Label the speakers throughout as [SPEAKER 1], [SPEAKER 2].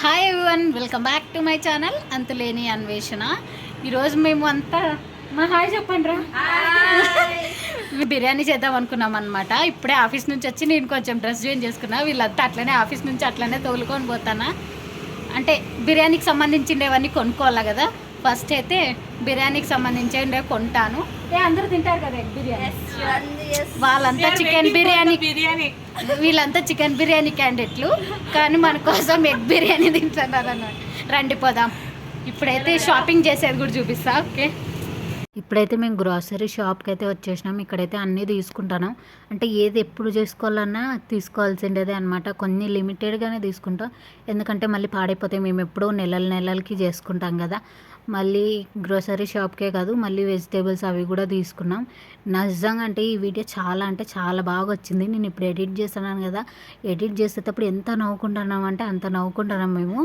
[SPEAKER 1] Hi everyone, welcome back to my channel అంతులేని అన్వేషణ. ఈరోజు మేము అంతా మా హాయ్ చెప్పండి రా బిర్యానీ చేద్దాం అనుకున్నాం అనమాట. ఇప్పుడే ఆఫీస్ నుంచి వచ్చి నేను కొంచెం డ్రెస్ చేంజ్ చేసుకున్నా. వీళ్ళంతా అట్లనే ఆఫీస్ నుంచి అట్లనే తోలుకొని పోతానా. అంటే బిర్యానీకి సంబంధించినవన్నీ కొనుక్కోవాలి కదా. ఫస్ట్ అయితే బిర్యానీకి సంబంధించి కొంటాను. అందరూ తింటారు కదా ఎగ్ బిర్యానీ. వాళ్ళంతా చికెన్ బిర్యానీ, వీళ్ళంతా చికెన్ బిర్యానీ క్యాండిడేట్లు, కానీ మన కోసం ఎగ్ బిర్యానీ తింటున్నారు అన్నమాట. రండి పోదాం. ఇప్పుడైతే షాపింగ్ చేసేది కూడా చూపిస్తా. ఓకే, ఇప్పుడైతే మేము గ్రాసరీ షాప్కి అయితే వచ్చేసినాం. ఇక్కడైతే అన్నీ తీసుకుంటాను. అంటే ఏది ఎప్పుడు చేసుకోవాలన్నా తీసుకోవాల్సిందేదే అనమాట. కొన్ని లిమిటెడ్గానే తీసుకుంటాం, ఎందుకంటే మళ్ళీ పాడైపోతాయి. మేము ఎప్పుడూ నెలలకి చేసుకుంటాం కదా. మళ్ళీ గ్రోసరీ షాప్కే కాదు, మళ్ళీ వెజిటేబుల్స్ అవి కూడా తీసుకున్నాం. నిజంగా అంటే ఈ వీడియో చాలా అంటే చాలా బాగా వచ్చింది. నేను ఇప్పుడు ఎడిట్ చేస్తున్నాను కదా, ఎడిట్ చేసేటప్పుడు ఎంత నవ్వుకుంటున్నాం అంటే అంత నవ్వుకుంటున్నాం మేము.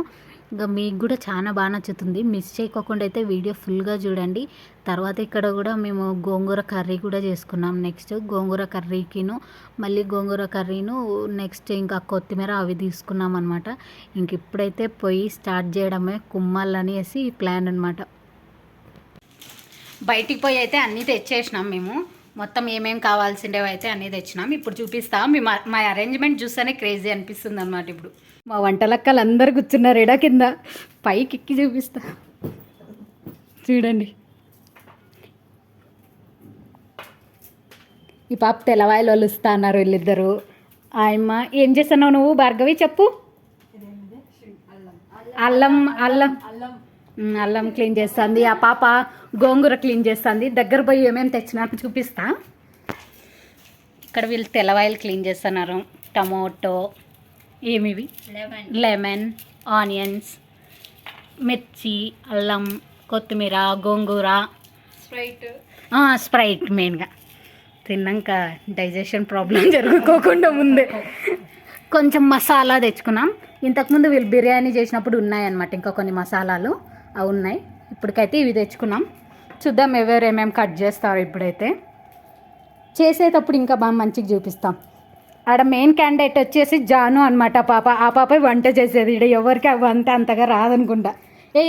[SPEAKER 1] ఇంకా మీకు కూడా చాలా బాగా నచ్చుతుంది. మిస్ చేయకోకుండా అయితే వీడియో ఫుల్గా చూడండి. తర్వాత ఇక్కడ కూడా మేము గోంగూర కర్రీ కూడా చేసుకున్నాం. నెక్స్ట్ గోంగూర కర్రీకిను మళ్ళీ గోంగూర కర్రీను నెక్స్ట్ ఇంకా కొత్తిమీర అవి తీసుకున్నాం అనమాట. ఇంక ఇప్పుడైతే పొయ్యి స్టార్ట్ చేయడమే కుమ్మాలనేసి ప్లాన్ అనమాట. బయటికి పోయి అయితే అన్నీ తెచ్చేసినాం మేము. మొత్తం ఏమేమి కావాల్సిండేవి అయితే అన్నీ తెచ్చినాం. ఇప్పుడు చూపిస్తాం. మా అరేంజ్మెంట్ చూస్తేనే క్రేజీ అనిపిస్తుంది అనమాట. ఇప్పుడు మా వంటలక్కలు అందరు కూర్చున్నారు ఎడా కింద. పైకి ఎక్కి చూపిస్తా చూడండి. ఈ పాప తెల్లవాయలు వలుస్తా అన్నారు వీళ్ళిద్దరు. ఆయమ్మ ఏం చేస్తున్నావు నువ్వు భార్గవి చెప్పు. అల్లం అల్లం అల్లం క్లీన్ చేస్తుంది. ఆ పాప గోంగూర క్లీన్ చేస్తుంది. దగ్గర పోయి ఏమేమి తెచ్చినా చూపిస్తా. ఇక్కడ వీళ్ళు తెల్లవాయలు క్లీన్ చేస్తున్నారు. టమోటో, ఏమివి లెమన్, ఆనియన్స్, మిర్చి, అల్లం, కొత్తిమీర, గోంగూర, స్ప్రైట్ మెయిన్గా. తిన్నాక డైజెషన్ ప్రాబ్లం జరుగుకోకుండా ముందే కొంచెం మసాలా తెచ్చుకున్నాం. ఇంతకుముందు వీళ్ళు బిర్యానీ చేసినప్పుడు ఉన్నాయన్నమాట ఇంకా కొన్ని మసాలాలు, అవి ఉన్నాయి. ఇప్పటికైతే ఇవి తెచ్చుకున్నాం. చూద్దాం ఎవరేమేమి కట్ చేస్తారు. ఇప్పుడైతే చేసేటప్పుడు ఇంకా బాగా మంచిగా చూపిస్తాం. ఆడ మెయిన్ క్యాండిడేట్ వచ్చేసి జాను అనమాట. ఆ పాప వంట చేసేది. ఇక్కడ ఎవరికి వంట అంతగా రాదనుకుంటా.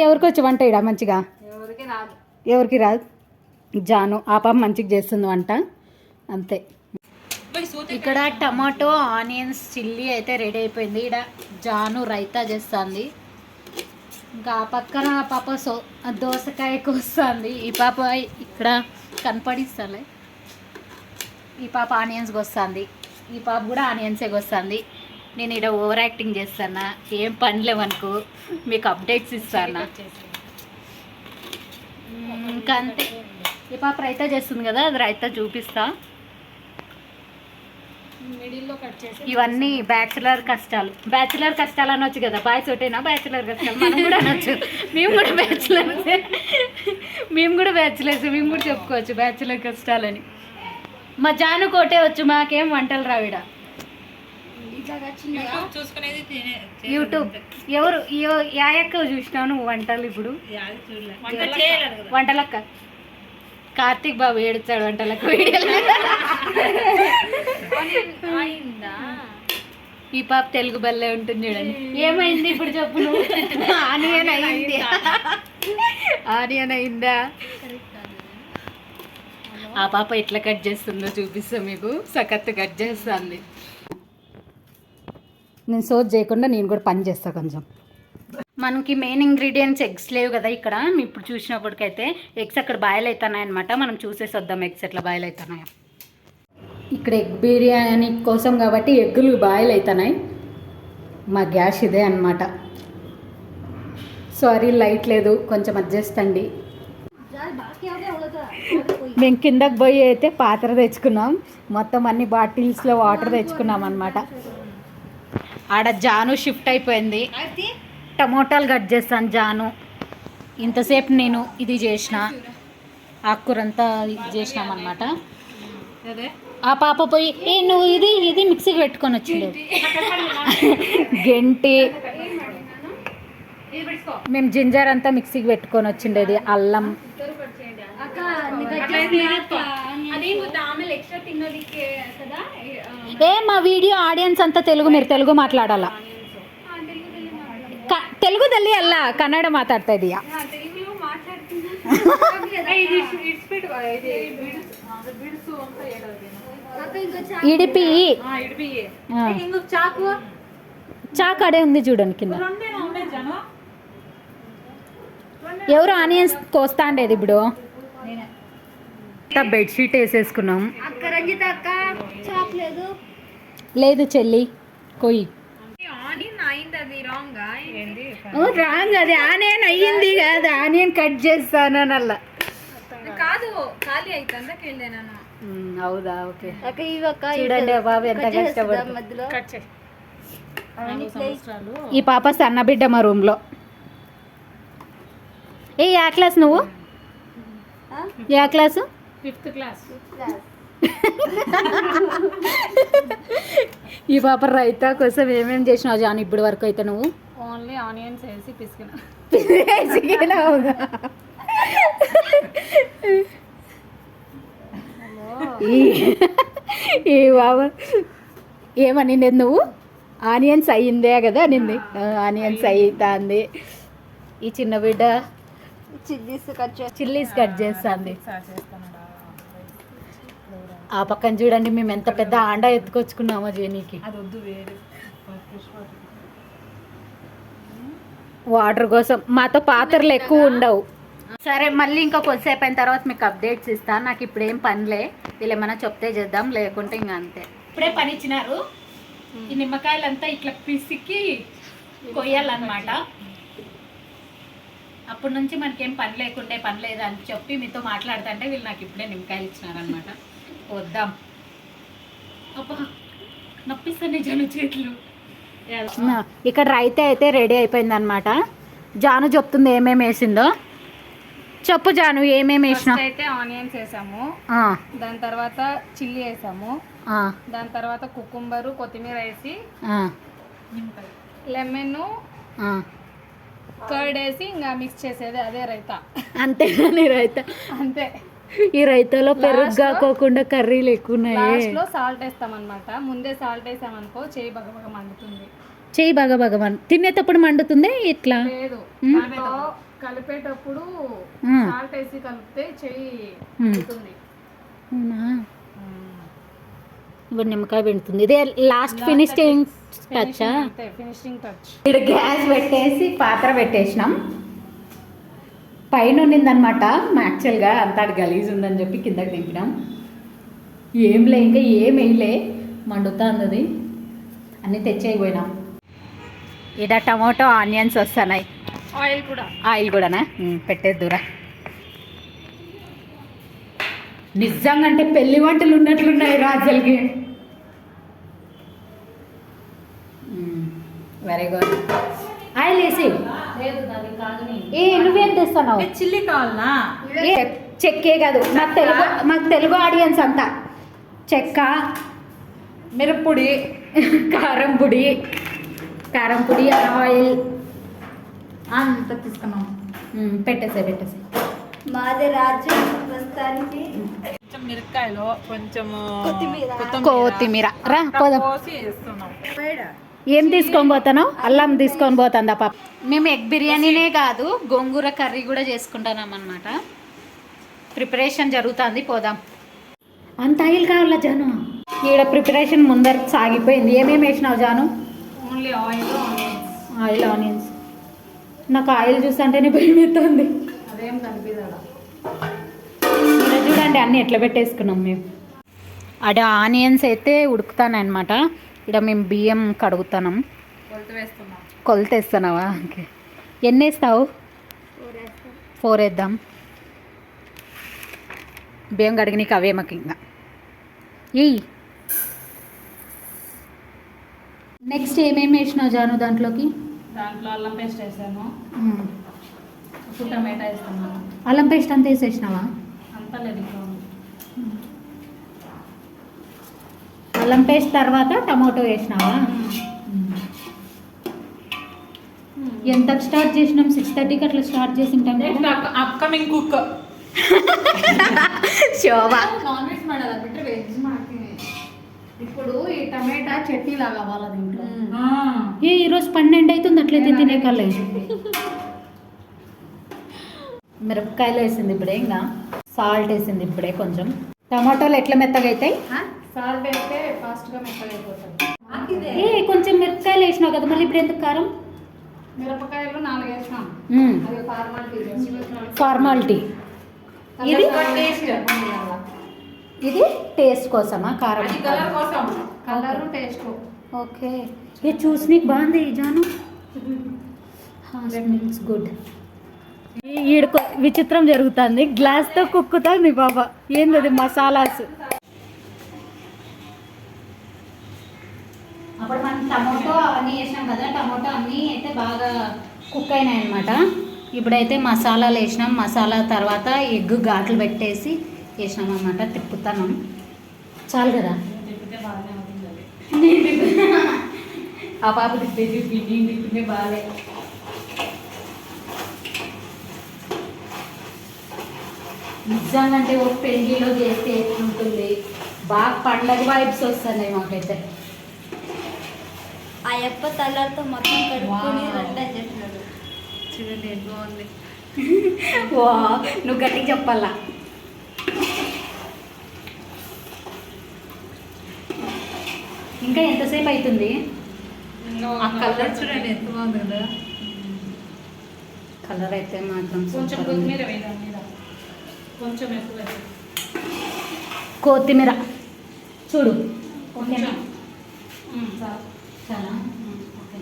[SPEAKER 1] ఎవరికి వచ్చి వంట ఇక్కడ మంచిగా ఎవరికి రాదు. జాను ఆ పాప మంచిగా చేస్తుంది వంట, అంతే. ఇక్కడ టమాటో, ఆనియన్స్, చిల్లీ అయితే రెడీ అయిపోయింది. ఇక్కడ జాను రైతా చేస్తుంది. ఇంకా ఆ పక్కన ఆ పాప దోసకాయ కోస్తుంది. ఈ పాప ఇక్కడ కనపడిస్తాలే. ఈ పాప ఆనియన్స్ కోస్తుంది. ఈ పాప కూడా ఆనియన్సే వస్తుంది. నేను ఇక్కడ ఓవర్ యాక్టింగ్ చేస్తానా, ఏం పనిలేవనుకో, మీకు అప్డేట్స్ ఇస్తానా. ఇంకా అంతే. ఈ పాప రైతా చేస్తుంది కదా, అది రైతా చూపిస్తా. ఇవన్నీ బ్యాచులర్ కష్టాలు. బ్యాచులర్ కష్టాలు అనొచ్చు కదా. బాయ్స్ ఒకటేనా బ్యాచులర్ కష్టాలు? మనం కూడా అనొచ్చు. మేము కూడా బ్యాచులర్స్, మేము కూడా చెప్పుకోవచ్చు బ్యాచులర్ కష్టాలని. మా జాను కోటే వచ్చు, మాకేం వంటలు రావిడ. యూట్యూబ్ ఎవరు యాయక్క చూసినావు నువ్వు వంటలు? ఇప్పుడు వంటలక్క కార్తీక్ బాబు ఏడుస్తాడు వంటలకు వీడియోలు. ఈ పాప తెలుగు బల్లే ఉంటుంది చూడండి. ఏమైంది ఇప్పుడు చెప్పు నువ్వు? ఆనియన్ అయిందా? ఆ పాప ఎట్లా కట్ చేస్తుందో చూపిస్తా మీకు. సకత్తు కట్ చేస్తుంది. నేను సోచ్ చేయకుండా నేను కూడా పని చేస్తాను కొంచెం. మనకి మెయిన్ ఇంగ్రీడియంట్స్ ఎగ్స్ లేవు కదా ఇక్కడ. ఇప్పుడు చూసినప్పటికైతే ఎగ్స్ అక్కడ బాయిల్ అవుతున్నాయి అనమాట. మనం చూసేసి వద్దాం ఎగ్స్ ఎట్లా బాయిల్ అవుతున్నాయో. ఇక్కడ ఎగ్ బిర్యానీ కోసం కాబట్టి ఎగ్గులు బాయిల్ అవుతున్నాయి. మా గ్యాస్ ఇదే అనమాట. సారీ లైట్ లేదు, కొంచెం అడ్జస్ట్ అండి. మేము కిందకి పోయి అయితే పాత్ర తెచ్చుకున్నాం. మొత్తం అన్ని బాటిల్స్లో వాటర్ తెచ్చుకున్నాం అనమాట. ఆడ జాను షిఫ్ట్ అయిపోయింది. టమోటాలు కట్ చేస్తాను జాను. ఇంతసేపు నేను ఇది చేసిన ఆకుకూరంతా ఇది చేసినాం అనమాట. ఆ పాప పోయి నువ్వు ఇది మిక్సీకి పెట్టుకొని వచ్చిండు గెంటి. మేము జింజర్ అంతా మిక్సీకి పెట్టుకొని వచ్చిండేది. అల్లం మా వీడియో ఆడియన్స్ అంతా తెలుగు, మీరు తెలుగు మాట్లాడాలా. ತೆಲುಗುದಲ್ಲಿ ಅಲ್ಲ ಕನ್ನಡ ಮಾತಾಡ್ತಾ ಇದೀಯಾ ఇడిపి చాకు అడే ఉంది చూడండి కింద ఎవరు ఆనియన్స్ కోస్తా ఉండేది ఇప్పుడు బెడ్షీట్ వేసేసుకున్నాం లేదు చెల్లి కొయ్యి రాంగ్ అది ఆనియన్ అయ్యింది కాదు ఆనియన్ కట్ చేస్తాను అలా
[SPEAKER 2] కాదు ఖాళీ అవుతుంది
[SPEAKER 1] ಹೌದಾ ಓಕೆ చూడండి బాబు ఎంత కష్టపడుతుంది ఈ పాప సన్న బిడ్డ మా రూమ్ లో ఏ యా క్లాస్ నువ్వు యా క్లాసు
[SPEAKER 2] 5th క్లాస్
[SPEAKER 1] ఈ పాప రైతా కోసం ఏమేమి చేసినావు జాన్ ఇప్పుడు వరకు అయితే నువ్వు
[SPEAKER 2] ఓన్లీ ఆనియన్స్ వేసి పిసికినా
[SPEAKER 1] ఏ బాబా ఏమనింది నువ్వు ఆనియన్స్ అయ్యిందే కదా నింది ఆనియన్స్ అవుతుంది ఈ చిన్న బిడ్డ చిల్లీస్ కట్ చేస్తుంది ఆ పక్కన చూడండి మేము ఎంత పెద్ద ఆండా ఎత్తుకొచ్చుకున్నామో జేనీకి వాటర్ కోసం మాతో పాత్రలు ఎక్కువ ఉండవు సరే మళ్ళీ ఇంకా కొద్దిసేపు అయిన తర్వాత మీకు అప్డేట్స్ ఇస్తాను నాకు ఇప్పుడు ఏం పనిలే వీళ్ళు ఏమైనా చెప్తే చేద్దాం లేకుంటే ఇంకా అంతే ఇప్పుడే పని ఇచ్చినారు ఈ నిమ్మకాయలంతా ఇట్లా పిసికి కొయ్యాలన్నమాట అప్పటి నుంచి మనకేం పని లేకుంటే పని లేదని చెప్పి మీతో మాట్లాడుతుంటే వీళ్ళు నాకు ఇప్పుడే నిమ్మకాయలు ఇచ్చినారనమాట వద్దాం అబ్బా నొప్పిస్తాను నిజాను చేతులు ఇక్కడ రైతే అయితే రెడీ అయిపోయిందనమాట జాను చెప్తుంది ఏమేమి వేసిందో చెప్పు జాను ఏమేమి వేసినా
[SPEAKER 2] అయితే ఆనియన్స్ వేసాము దాని తర్వాత చిల్లీ వేసాము దాని తర్వాత కుకుంబరు కొత్తిమీర వేసి లెమన్ కర్డ్ వేసి ఇంకా మిక్స్ చేసేది అదే రైతా
[SPEAKER 1] అంతేగాని రైతా
[SPEAKER 2] అంతే
[SPEAKER 1] ఈ రైతాలో పెరుగు కాకోకుండా కర్రీలు ఎక్కువ ఉన్నాయి
[SPEAKER 2] లాస్ట్లో సాల్ట్ వేస్తాం అనమాట ముందే సాల్ట్ వేసామనుకో చేయి బగబగ మండుతుంది
[SPEAKER 1] చేయి బగబగ తినేటప్పుడు మండుతుంది ఇట్లా
[SPEAKER 2] లేదు కలిపేటప్పుడు సాల్ట్ వేసి కలిపితే చెయ్యి మండుతుంది
[SPEAKER 1] ఇప్పుడు నిమ్మకాయ పెడుతుంది ఇదే లాస్ట్ ఫినిషింగ్ టచ్ ఇక్కడ గ్యాస్ పెట్టేసి పాత్ర పెట్టేసినాం పైన ఉన్నిందనమాట యాక్చువల్గా అంతా గలీజ్ ఉందని చెప్పి కిందకి దింపినాం ఏంలే ఇంకా ఏం వేయలే మండుతా అన్నది అన్నీ తెచ్చేయిపోయినాం ఇక్కడ టమాటో ఆనియన్స్ వస్తున్నాయి ఆయిల్ కూడానా పెట్టేద్దురా నిజంగా అంటే పెళ్లి వంటలు ఉన్నట్లున్నాయి రాజులకి వెరీ గుడ్ ఆయిల్ వేసి ఏ నువ్వేం తెస్తున్నావు
[SPEAKER 2] చిల్లీ కావాలనా
[SPEAKER 1] చెక్కే కాదు మాకు తెలుగు ఆడియన్స్ అంతా చెక్క
[SPEAKER 2] మిరప్పొడి
[SPEAKER 1] కారం పొడి ఆయిల్
[SPEAKER 2] అంత తీసుకున్నాం
[SPEAKER 1] పెట్టేసే
[SPEAKER 3] మాది రాజ్యం ప్రస్తుతానికి
[SPEAKER 2] కొంచెం మిరపకాయలు కొంచెం
[SPEAKER 1] కొత్తిమీర రా పోదాం
[SPEAKER 2] వేస్తున్నాం
[SPEAKER 1] ఏం తీసుకొని పోతాను అల్లం తీసుకొని పోతాను పాప మేము ఎగ్ బిర్యానీనే కాదు గోంగూర కర్రీ కూడా చేసుకుంటున్నాం అనమాట ప్రిపరేషన్ జరుగుతుంది పోదాం అంత ఆయిల్ కావాలా జాను ఈడ ప్రిపరేషన్ ముందర సాగిపోయింది ఏమేమి వేసినావు జాను
[SPEAKER 2] ఓన్లీ
[SPEAKER 1] ఆయిల్ ఆనియన్స్ నాకు ఆయిల్ చూస్తుంటేనే భయం అవుతుంది
[SPEAKER 2] అదేం కనిపిదా
[SPEAKER 1] ఇలా చూడండి అన్నీ ఎట్లా పెట్టేసుకున్నాం మేము అడ ఆనియన్స్ అయితే ఉడుకుతానమాట ఇక్కడ మేము బియ్యం కడుగుతున్నాం కొలత వేస్తున్నావా ఓకే ఎన్ని వేస్తావు 4 వేద్దాం బియ్యం కడిగి నీకు అవే మాకు ఇంకా నెక్స్ట్ ఏమేమి వేసినావు జాను
[SPEAKER 2] దాంట్లో అల్లం పేస్ట్ వేసాను టమాటా వేస్తున్నాను
[SPEAKER 1] అల్లం పేస్ట్ అంతా వేసేసినావా
[SPEAKER 2] అంతా లేదు
[SPEAKER 1] అల్లం పేస్ట్ తర్వాత టమాటో వేసినావా ఎంతకు స్టార్ట్ చేసినాం 6:30కి అట్లా స్టార్ట్ చేసింటాం
[SPEAKER 2] అప్కమింగ్ కుక్
[SPEAKER 1] శోభా
[SPEAKER 2] నాన్ వెజ్ ಮಾಡಲ್ಲ ಬಿಟ್ರೆ ವೆಜ್ ಮಾಡ್ತೀನಿ ఇప్పుడు ఈ టమాటా చట్నీ లాగా అవ్వాలి దీంట్లో
[SPEAKER 1] ఈరోజు 12 అవుతుంది అట్లయితే తినే కళ్ళే. మిరపకాయలు వేసింది ఇప్పుడే, ఇంకా సాల్ట్ వేసింది ఇప్పుడే కొంచెం. టమాటోలు ఎట్లా మెత్తగా అవుతాయి?
[SPEAKER 2] సాల్ట్ వేస్తే ఫాస్ట్గా మెత్తగా అయిపోతుంది.
[SPEAKER 1] కొంచెం మిరపకాయలు వేసినావు కదా, మళ్ళీ ఇప్పుడు ఎందుకు కారం?
[SPEAKER 2] మిరపకాయలు 4 వేసినాం, అది
[SPEAKER 1] ఫార్మాలిటీ. ఇది ఇది టేస్ట్ కోసమా? కారం
[SPEAKER 2] కలర్ కోసం, కలర్ టేస్ట్.
[SPEAKER 1] ఓకే, ఇది చూసి నీకు బాగుంది జాను. Smells good. ఈడ విచిత్రం జరుగుతుంది, గ్లాస్తో కుక్కుతుంది బాబా. ఏంది అది? మసాలాస్. అప్పుడు మనం టమాటో అవన్నీ వేసాం కదా, టమాటో అన్నీ అయితే బాగా కుక్ అయినాయి అనమాట. ఇప్పుడైతే మసాలాలు వేసినాం. మసాలా తర్వాత ఎగ్ ఘాట్లు పెట్టేసి వేసినాం అనమాట. తిప్పుతాను చాలు కదా. ఆ పాప తిప్పేసి నేను తిప్పితే బాగా. నిజంగా అంటే ఒక పెళ్లిలో చేస్తే ఎట్లుంటుంది, బాగా పండగ వైబ్స్ వస్తున్నాయి మాకైతే.
[SPEAKER 3] ఆ యప్ప తల్లతో మొత్తం కడుక్కొని రెడ్డా చేసినాడు.
[SPEAKER 2] చూడండి ఎంత బాగుంది.
[SPEAKER 1] వా, నువ్వు గట్టిగా చెప్పాలా. ఇంకా ఎంతసేపు అవుతుంది?
[SPEAKER 2] ఆ కలర్ చూడండి ఎంత బాగుంది కదా.
[SPEAKER 1] కలర్ అయితే మాత్రం
[SPEAKER 2] కొంచెం కొత్తిమీర వేద్దాం మీద, కొంచెం ఎక్కువ
[SPEAKER 1] కొత్తిమీర చూడు.
[SPEAKER 2] కొంచెం
[SPEAKER 1] చాలా ఓకే.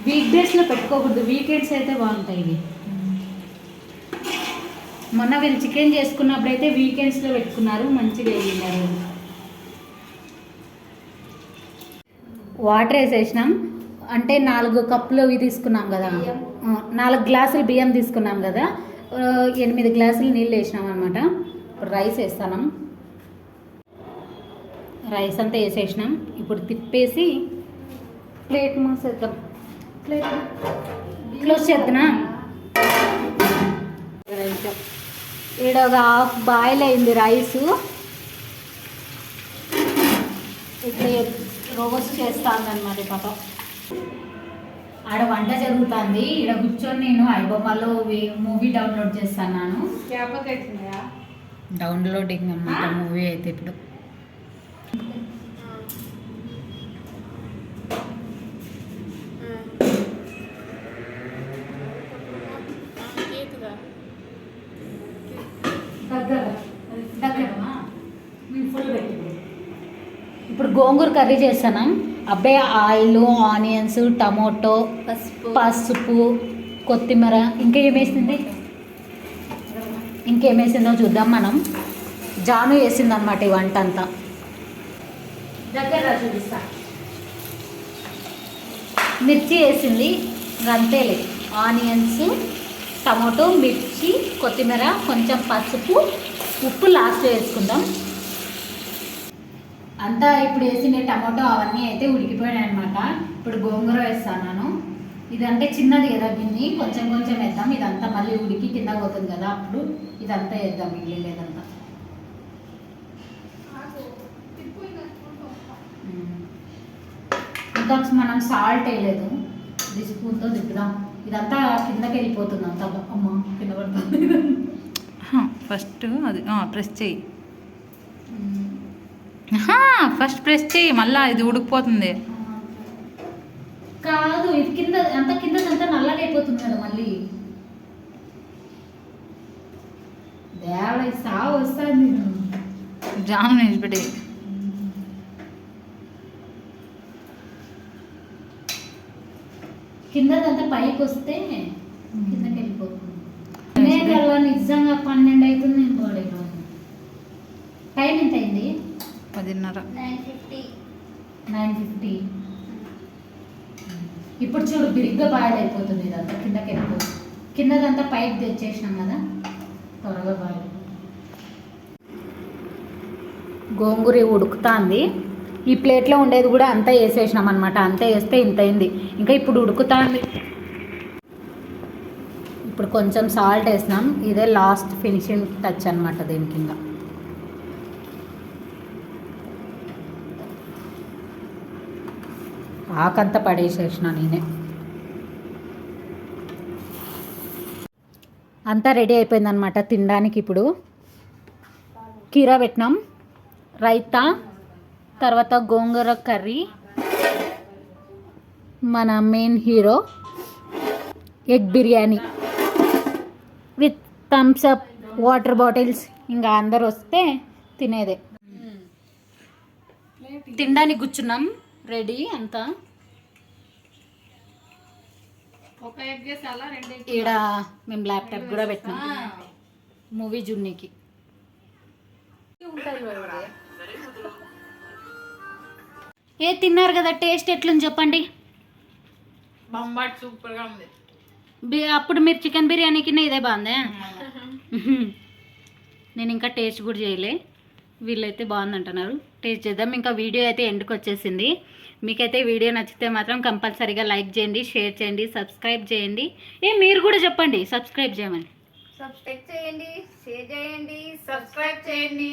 [SPEAKER 1] వీక్ డేస్లో పెట్టుకోకూడదు, వీకెండ్స్ అయితే బాగుంటాయి ఇవి. మొన్న వీళ్ళు చికెన్ చేసుకున్నప్పుడు అయితే వీకెండ్స్లో పెట్టుకున్నారు, మంచిగా వేసినారు. వాటర్ వేసేసినాం. అంటే 4 కప్పులు ఇవి తీసుకున్నాం కదా, 4 గ్లాసులు బియ్యం తీసుకున్నాం కదా, 8 గ్లాసులు నీళ్ళు వేసినాం అనమాట. ఇప్పుడు రైస్ వేస్తాం. రైస్ అంతా వేసేసినాం. ఇప్పుడు తిప్పేసి ప్లేట్ మూసేద్దాం. ప్లేట్ క్లోజ్ చేద్దాం. ఈడ ఒక హాఫ్ బాయిల్ అయింది రైసు. ఇప్పుడు రోస్ట్ చేస్తాను అనమాట పాప. ఆడ వంట జరుగుతుంది, ఈడ కూర్చొని నేను ఐబొమ్మలో మూవీ డౌన్లోడ్ చేస్తున్నాను. డౌన్లోడింగ్ అన్నమాట మూవీ అయితే ఇప్పుడు. ఇప్పుడు గోంగూర కర్రీ చేస్తాను. అబ్బాయి ఆయిల్, ఆనియన్స్, టమోటో, పసుపు, కొత్తిమీర, ఇంకేమేసిందో చూద్దాం మనం. జాను వేసిందనమాట ఈ వంట అంతా. దగ్గర చూపిస్తా. మిర్చి వేసింది, అంతేలే. ఆనియన్స్, టమోటో, మిర్చి, కొత్తిమీర, కొంచెం పసుపు, ఉప్పు లాస్ట్లో వేసుకుందాం. అంతా ఇప్పుడు వేసిన టమాటో అవన్నీ అయితే ఉడికిపోయాయి అనమాట. ఇప్పుడు గోంగూర వేస్తాను. ఇదంటే చిన్నది కదా గిన్నె, కొంచెం కొంచెం వేద్దాం. ఇదంతా మళ్ళీ ఉడికి కింద పోతుంది కదా, అప్పుడు ఇదంతా వేద్దాం. మిగిలినదంతా ఇంకా మనం సాల్ట్ వేయలేదు. ఇది స్పూన్తో తిప్పుదాం. ఇదంతా కిందకి వెళ్ళిపోతుంది అంతా. అమ్మ కింద పడుతుంది.
[SPEAKER 2] ఫస్ట్ అది ప్రెస్ చెయ్యి. ఫస్ట్ ప్రెస్ చెయ్యి, మళ్ళీ ఇది ఉడికిపోతుంది.
[SPEAKER 1] కాదు, ఇది కిందంతా నల్లగా అయిపోతుంది కదా మళ్ళీ. దేవుడ సాగు వస్తుంది.
[SPEAKER 2] జాను నిలబడి
[SPEAKER 1] కిందదంతా పైకి వస్తే కిందకి వెళ్ళిపోతుంది. నిజంగా 12 అవుతుంది. నేను బాడీ టైం ఎంత అయింది?
[SPEAKER 2] 10:30.
[SPEAKER 3] 9:50.
[SPEAKER 1] ఇప్పుడు చూడు, బిరిగ్గా బాయిల్ అయిపోతుంది. ఇదంతా కిందకి వెళ్ళిపోతుంది. కిందదంతా పైకి తెచ్చేసినాం కదా, త్వరగా బాయిల్. గోంగూర ఉడుకుతుంది. ఈ ప్లేట్లో ఉండేది కూడా అంతా వేసేసినాం అనమాట. అంతా వేస్తే ఇంత అయింది. ఇంకా ఇప్పుడు ఉడుకుతుంది. ఇప్పుడు కొంచెం సాల్ట్ వేసినాం. ఇదే లాస్ట్ ఫినిషింగ్ టచ్ అనమాట దీనికి. ఇంకా ఆకంతా పడేసేసిన నేనే. అంతా రెడీ అయిపోయిందనమాట తినడానికి. ఇప్పుడు కీరా పెట్టినాం, రైతా, తర్వాత గోంగూర కర్రీ, మన main hero egg biryani with Thums Up, water bottles. ఇంకా అందరు వస్తే తినేదే. తినడానికి కూర్చున్నాం, రెడీ అంతా.
[SPEAKER 2] ఒక ఎగ్ చేసాలా, 2 ఎగ్?
[SPEAKER 1] ఈడ మేము ల్యాప్టాప్ కూడా పెట్టినాం మూవీ జున్నీకి. ఏ తిన్నారు కదా, టేస్ట్ ఎట్లుంది చెప్పండి.
[SPEAKER 2] బొంబాట్ సూపర్గా ఉంది.
[SPEAKER 1] అప్పుడు మీరు చికెన్ బిర్యానీకి ఇదే బాగుందే. నేను ఇంకా టేస్ట్ కూడా చేయలే, వీళ్ళైతే బాగుందంటున్నారు. టేస్ట్ చేద్దాం. ఇంకా వీడియో అయితే ఎండ్కి వచ్చేసింది. మీకైతే వీడియో నచ్చితే మాత్రం కంపల్సరీగా లైక్ చేయండి, షేర్ చేయండి, సబ్స్క్రైబ్ చేయండి. మీరు కూడా చెప్పండి సబ్స్క్రైబ్ చేయమని.
[SPEAKER 3] సబ్స్క్రైబ్ చేయండి, షేర్ చేయండి,
[SPEAKER 2] సబ్స్క్రైబ్ చేయండి.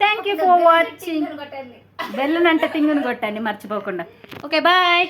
[SPEAKER 1] Thank you for watching.
[SPEAKER 3] కొట్టండి.
[SPEAKER 1] బెల్ అంటే టింగుని కొట్టండి మర్చిపోకుండా. Okay bye.